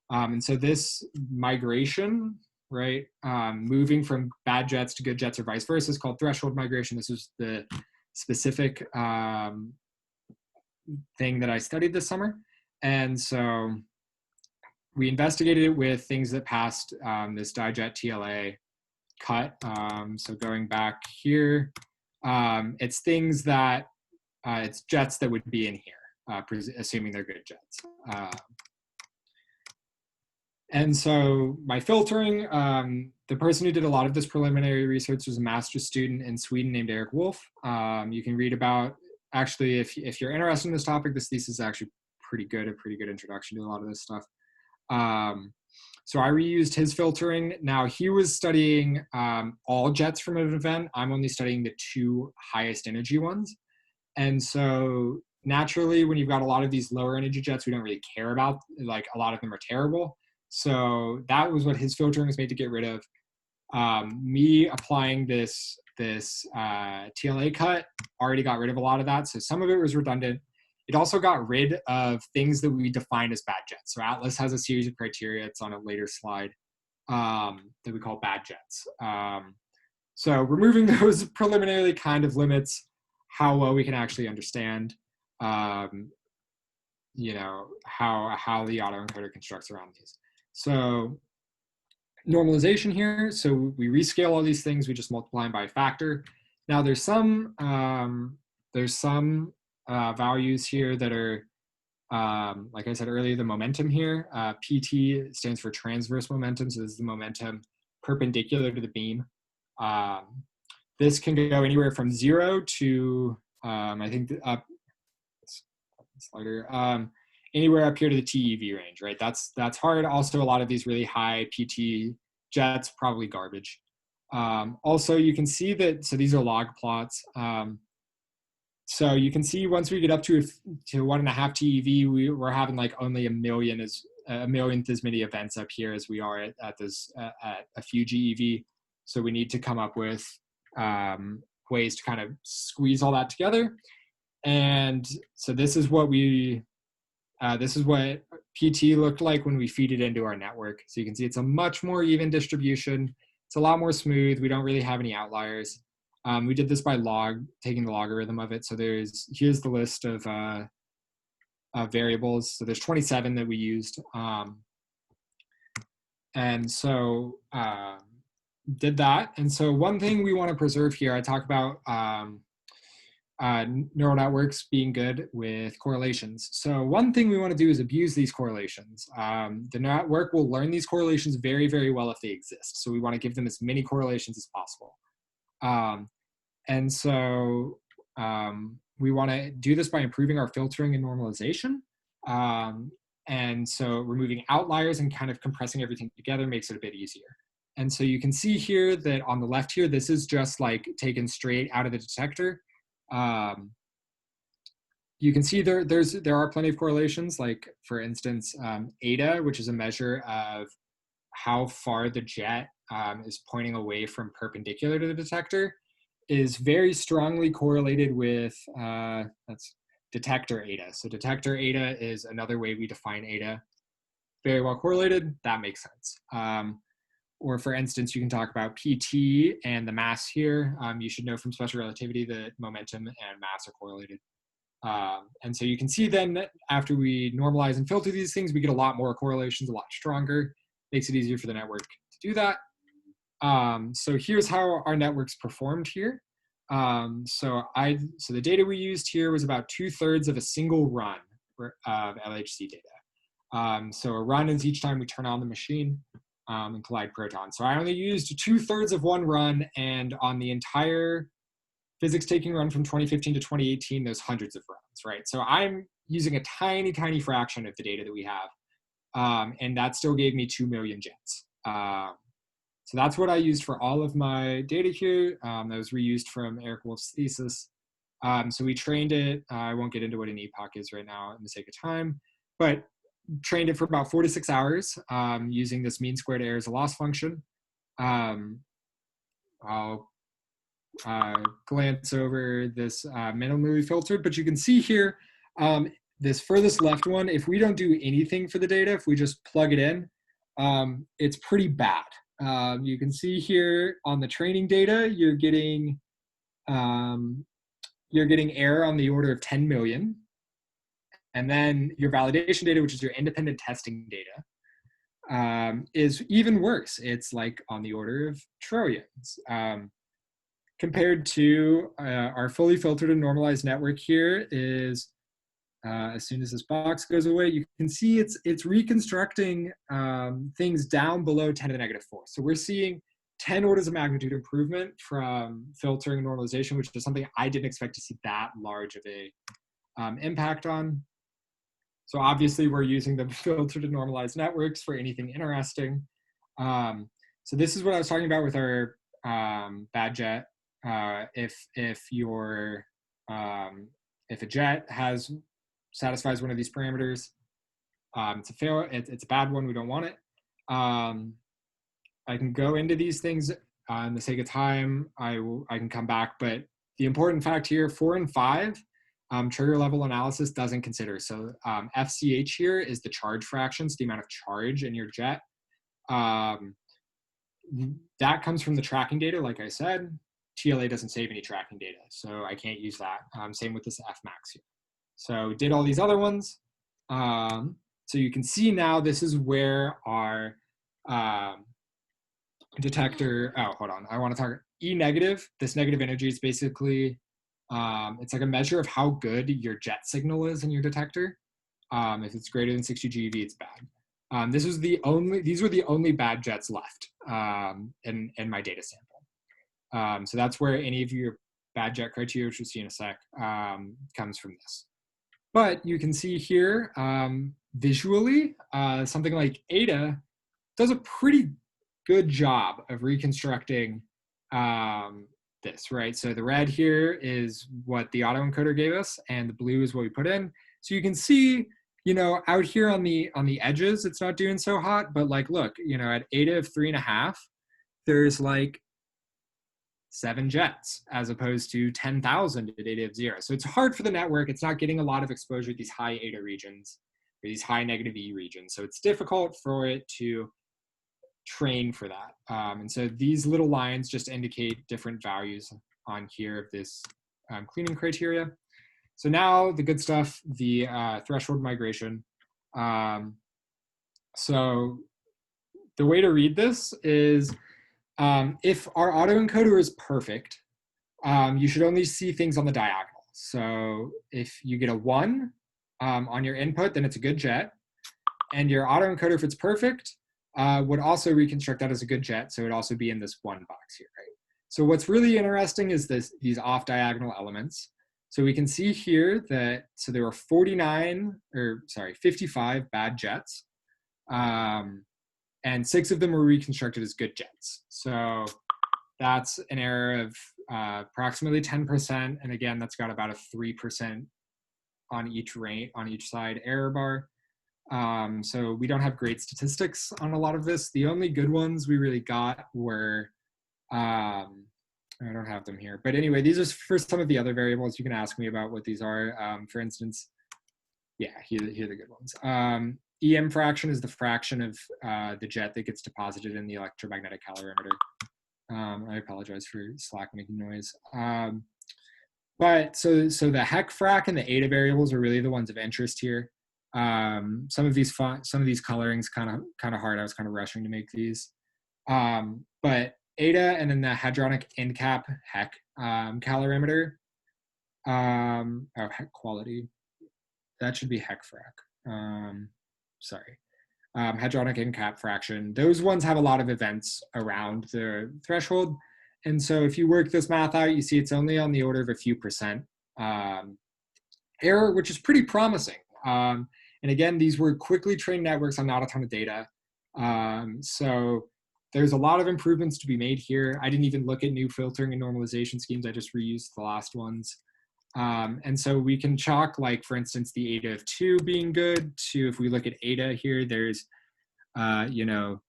Speaker 1: And so this migration, right, moving from bad jets to good jets or vice versa, is called threshold migration. This is the specific thing that I studied this summer. And so we investigated it with things that passed this dijet TLA cut. So going back here, it's things that, it's jets that would be in here, assuming they're good jets. And so my filtering, the person who did a lot of this preliminary research was a master's student in Sweden named Eric Wolf. You can read about, actually, if you're interested in this topic, this thesis is actually a pretty good introduction to a lot of this stuff. So I reused his filtering. Now he was studying all jets from an event. I'm only studying the 2 highest energy ones. And so naturally, when you've got a lot of these lower energy jets, we don't really care about, like a lot of them are terrible. So that was what his filtering was made to get rid of. Me applying this TLA cut already got rid of a lot of that. So some of it was redundant. It also got rid of things that we define as bad jets. So Atlas has a series of criteria. It's on a later slide that we call bad jets. So removing those preliminarily kind of limits how well we can actually understand, how the autoencoder constructs around these. So normalization here. So we rescale all these things, we just multiply them by a factor. Now there's some values here that are, like I said earlier, the momentum here. PT stands for transverse momentum, so this is the momentum perpendicular to the beam. This can go anywhere from 0 to, I think, up slider, anywhere up here to the TeV range, right? That's hard. Also, a lot of these really high PT jets, probably garbage. Also, you can see that, so these are log plots. So you can see once we get up to 1.5 TeV, we're having like only a millionth as many events up here as we are at a few GeV. So we need to come up with ways to kind of squeeze all that together. And so this is what PT looked like when we feed it into our network. So you can see it's a much more even distribution. It's a lot more smooth. We don't really have any outliers. We did this by taking the logarithm of it. So here's the list of variables. So there's 27 that we used. And so did that. And so one thing we want to preserve here, I talk about neural networks being good with correlations. So one thing we want to do is abuse these correlations. The network will learn these correlations very, very well if they exist. So we want to give them as many correlations as possible. And so we want to do this by improving our filtering and normalization. And so removing outliers and kind of compressing everything together makes it a bit easier. And so you can see here that on the left here, this is just like taken straight out of the detector. You can see there are plenty of correlations, like for instance, eta, which is a measure of how far the jet is pointing away from perpendicular to the detector, is very strongly correlated with that's detector eta. So detector eta is another way we define eta. Very well correlated, that makes sense. Or for instance, you can talk about PT and the mass here. You should know from special relativity that momentum and mass are correlated. And so you can see then that after we normalize and filter these things, we get a lot more correlations, a lot stronger. Makes it easier for the network to do that. So here's how our networks performed here. So the data we used here was about 2/3 of a single run of LHC data. So a run is each time we turn on the machine and collide protons. So I only used 2/3 of one run, and on the entire physics taking run from 2015 to 2018, there's hundreds of runs, right? So I'm using a tiny, tiny fraction of the data that we have. And that still gave me 2 million jets. So that's what I used for all of my data here. That was reused from Eric Wolf's thesis. So we trained it. I won't get into what an epoch is right now in the sake of time, but trained it for about 4 to 6 hours using this mean squared errors of loss function. I'll glance over this minimally filtered, but you can see here, this furthest left one, if we don't do anything for the data, if we just plug it in, it's pretty bad. You can see here on the training data, you're getting error on the order of 10 million. And then your validation data, which is your independent testing data, is even worse. It's like on the order of trillions. Compared to our fully filtered and normalized network here is, as soon as this box goes away, you can see it's reconstructing things down below 10 to the -4. So we're seeing 10 orders of magnitude improvement from filtering and normalization, which is something I didn't expect to see that large of a impact on. So obviously we're using the filtered and normalized networks for anything interesting. So this is what I was talking about with our bad jet. If a jet satisfies one of these parameters, it's a bad one, we don't want it. I can go into these things in the sake of time. I can come back, but the important fact here, 4 and 5, trigger level analysis doesn't consider. So FCH here is the charge fractions, the amount of charge in your jet. That comes from the tracking data, like I said. TLA doesn't save any tracking data, so I can't use that. Same with this Fmax here. So did all these other ones. So you can see now this is where our detector, oh, hold on. I want to talk E negative. This negative energy is basically, it's like a measure of how good your jet signal is in your detector. If it's greater than 60 GeV, it's bad. These were the only bad jets left in my data sample. So that's where any of your bad jet criteria, which we'll see in a sec, comes from this. But you can see here, visually, something like Ada does a pretty good job of reconstructing this, right? So the red here is what the autoencoder gave us, and the blue is what we put in. So you can see, you know, out here on the edges, it's not doing so hot, but like, look, you know, at Ada of 3.5, there's like 7 jets as opposed to 10,000 at Ada of 0. So it's hard for the network. It's not getting a lot of exposure at these high Ada regions, or these high negative E regions. So it's difficult for it to train for that. And so these little lines just indicate different values on here of this cleaning criteria. So now the good stuff, the threshold migration. So the way to read this is, if our autoencoder is perfect, you should only see things on the diagonal. So if you get a 1 on your input, then it's a good jet. And your autoencoder, if it's perfect, would also reconstruct that as a good jet. So it would also be in this 1 box here, right? So what's really interesting is these off-diagonal elements. So we can see here that, so there were 55 bad jets. And 6 of them were reconstructed as good jets. So that's an error of approximately 10%. And again, that's got about a 3% on each side error bar. So we don't have great statistics on a lot of this. The only good ones we really got were, I don't have them here. But anyway, these are for some of the other variables. You can ask me about what these are. For instance, yeah, here are the good ones. EM fraction is the fraction of the jet that gets deposited in the electromagnetic calorimeter. I apologize for Slack making noise. But so the HEC frac and the Ada variables are really the ones of interest here. Some of these colorings kind of hard. I was kind of rushing to make these. But Ada and then the hadronic end cap HEC calorimeter. HEC quality. That should be HEC frac. Sorry. Hadronic end cap fraction. Those ones have a lot of events around the threshold. And so if you work this math out, you see it's only on the order of a few percent error, which is pretty promising. And again, these were quickly trained networks on not a ton of data. So there's a lot of improvements to be made here. I didn't even look at new filtering and normalization schemes. I just reused the last ones. And so we can chalk, like, for instance, the Ada of 2 being good to, if we look at Ada here, there's, you know,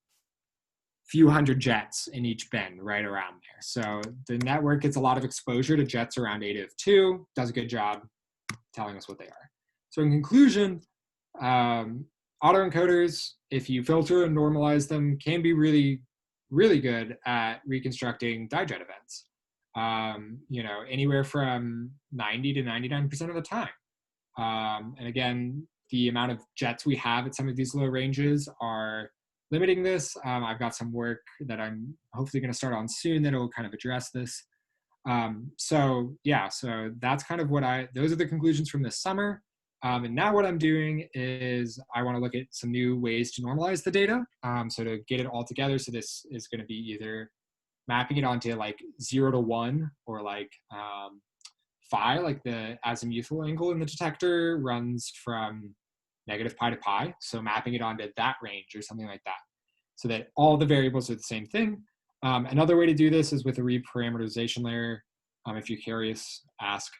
Speaker 1: few hundred jets in each bin right around there. So the network gets a lot of exposure to jets around Ada of 2, does a good job telling us what they are. So in conclusion, autoencoders, if you filter and normalize them, can be really, really good at reconstructing dijet events. You know, anywhere from 90 to 99% of the time. And again, the amount of jets we have at some of these low ranges are limiting this. I've got some work that I'm hopefully going to start on soon that will kind of address this. So yeah, so that's kind of those are the conclusions from this summer. And now what I'm doing is I want to look at some new ways to normalize the data. So to get it all together. So this is going to be either mapping it onto like 0 to 1 or like phi, like the azimuthal angle in the detector runs from negative pi to pi. So mapping it onto that range or something like that, so that all the variables are the same thing. Another way to do this is with a reparameterization layer. If you're curious, ask.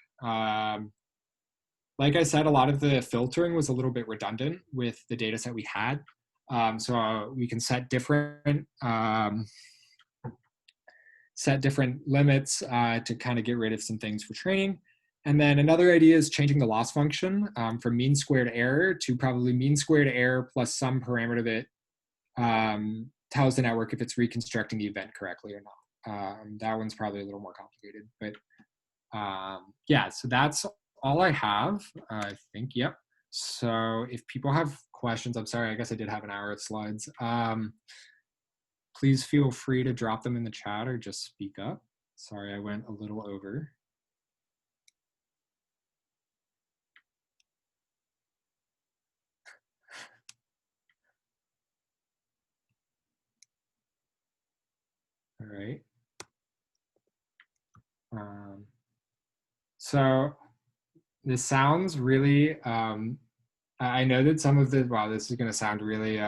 Speaker 1: Like I said, a lot of the filtering was a little bit redundant with the data set we had. So we can set different limits to kind of get rid of some things for training. And then another idea is changing the loss function from mean squared error to probably mean squared error plus some parameter that tells the network if it's reconstructing the event correctly or not. That one's probably a little more complicated, but yeah, so that's all I have, I think, yep. So if people have questions, I'm sorry, I guess I did have an hour of slides. please feel free to drop them in the chat or just speak up. Sorry, I went a little over. All right. So this sounds really, I know that some of the, wow, this is going to sound really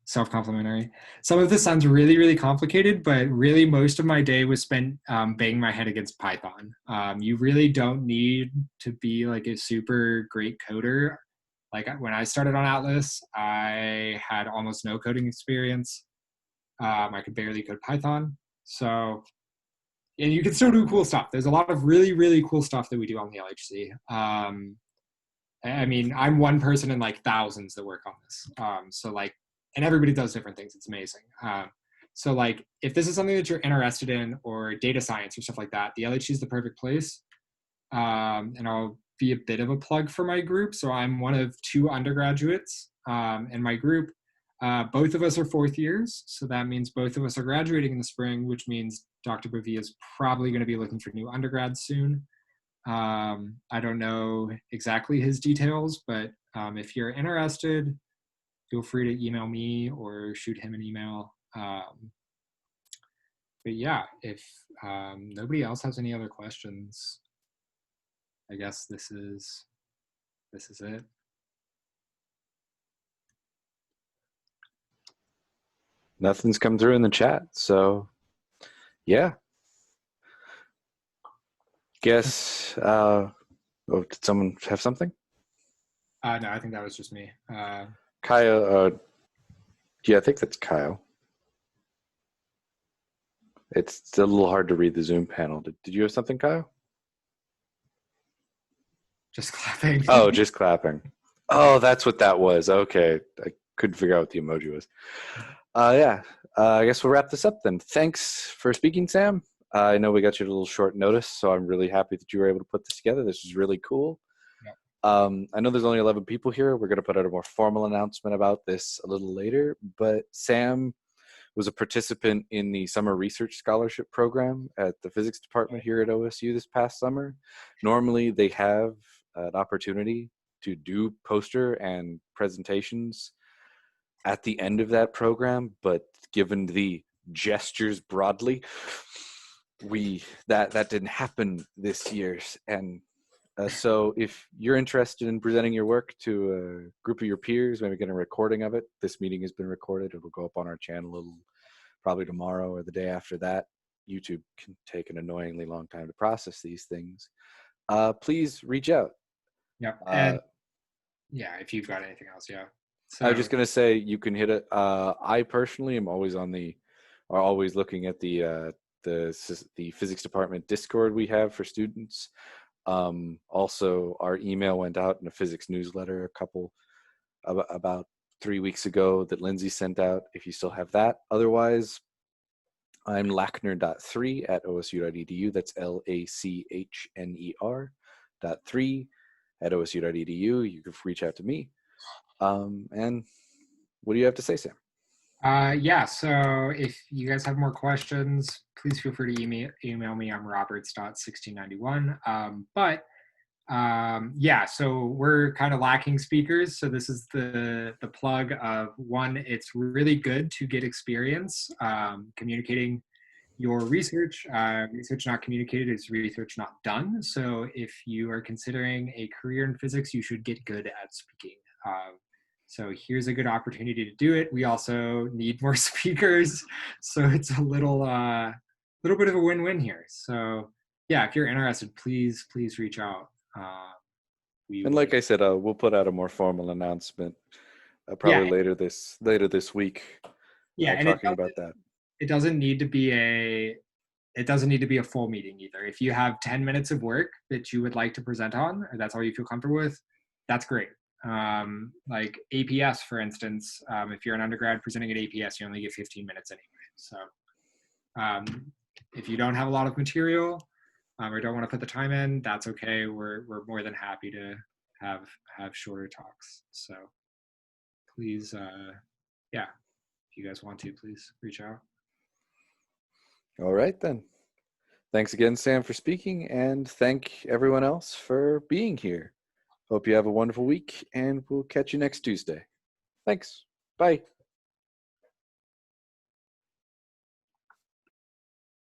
Speaker 1: self-complimentary. Some of this sounds really, really complicated, but really most of my day was spent banging my head against Python. You really don't need to be like a super great coder. Like when I started on Atlas, I had almost no coding experience. I could barely code Python. So, and you can still do cool stuff. There's a lot of really, really cool stuff that we do on the LHC. I mean, I'm one person in like thousands that work on this. So like, and everybody does different things. It's amazing. So like, if this is something that you're interested in or data science or stuff like that, the LHC is the perfect place. And I'll be a bit of a plug for my group. So I'm one of 2 undergraduates in my group. Both of us are 4th years. So that means both of us are graduating in the spring, which means Dr. Bavia is probably going to be looking for new undergrads soon. I don't know exactly his details, but if you're interested, feel free to email me or shoot him an email. But yeah, if nobody else has any other questions, I guess this is it.
Speaker 2: Nothing's come through in the chat, so yeah. Guess, oh, did someone have something?
Speaker 1: No, I think that was just me.
Speaker 2: Kyle, yeah, I think that's Kyle. It's a little hard to read the Zoom panel. Did you have something, Kyle?
Speaker 1: Just clapping.
Speaker 2: Oh, just clapping. Oh, that's what that was. Okay. I couldn't figure out what the emoji was. Yeah, I guess we'll wrap this up then. Thanks for speaking, Sam. I know we got you a little short notice, so I'm really happy that you were able to put this together. This is really cool. Yep. I know there's only 11 people here. We're going to put out a more formal announcement about this a little later, but Sam was a participant in the Summer Research Scholarship Program at the physics department here at OSU this past summer. Normally, they have an opportunity to do poster and presentations at the end of that program, but given the gestures broadly, that didn't happen this year. And so if you're interested in presenting your work to a group of your peers, maybe get a recording of it. This meeting has been recorded. It'll go up on our channel probably tomorrow or the day after that. YouTube can take an annoyingly long time to process these things. Please reach out.
Speaker 1: Yep. And yeah, if you've got anything else, yeah.
Speaker 2: So, I was just going to say, you can hit it. I personally am always always looking at the physics department Discord we have for students. Also, our email went out in a physics newsletter about 3 weeks ago that Lindsay sent out, if you still have that. Otherwise, I'm Lachner.3 at osu.edu. That's LACHNER.3 at osu.edu. You can reach out to me. And what do you have to say, Sam?
Speaker 1: Yeah, so if you guys have more questions, please feel free to email me. I'm roberts.1691. Yeah, so we're kind of lacking speakers. So this is the plug of one, it's really good to get experience communicating your research. Research not communicated is research not done. So if you are considering a career in physics, you should get good at speaking. So here's a good opportunity to do it. We also need more speakers. So it's a little bit of a win-win here. So yeah, if you're interested, please reach out.
Speaker 2: And like I said, we'll put out a more formal announcement probably later this week.
Speaker 1: Yeah, and
Speaker 2: talking about that.
Speaker 1: It doesn't need to be a full meeting either. If you have 10 minutes of work that you would like to present on, or that's all you feel comfortable with, that's great. Like APS, for instance, if you're an undergrad presenting at APS, you only get 15 minutes anyway. So if you don't have a lot of material or don't want to put the time in, that's okay. We're more than happy to have shorter talks. So please, yeah, if you guys want to, please reach out.
Speaker 2: All right, then. Thanks again, Sam, for speaking, and thank everyone else for being here. Hope you have a wonderful week, and we'll catch you next Tuesday. Thanks. Bye.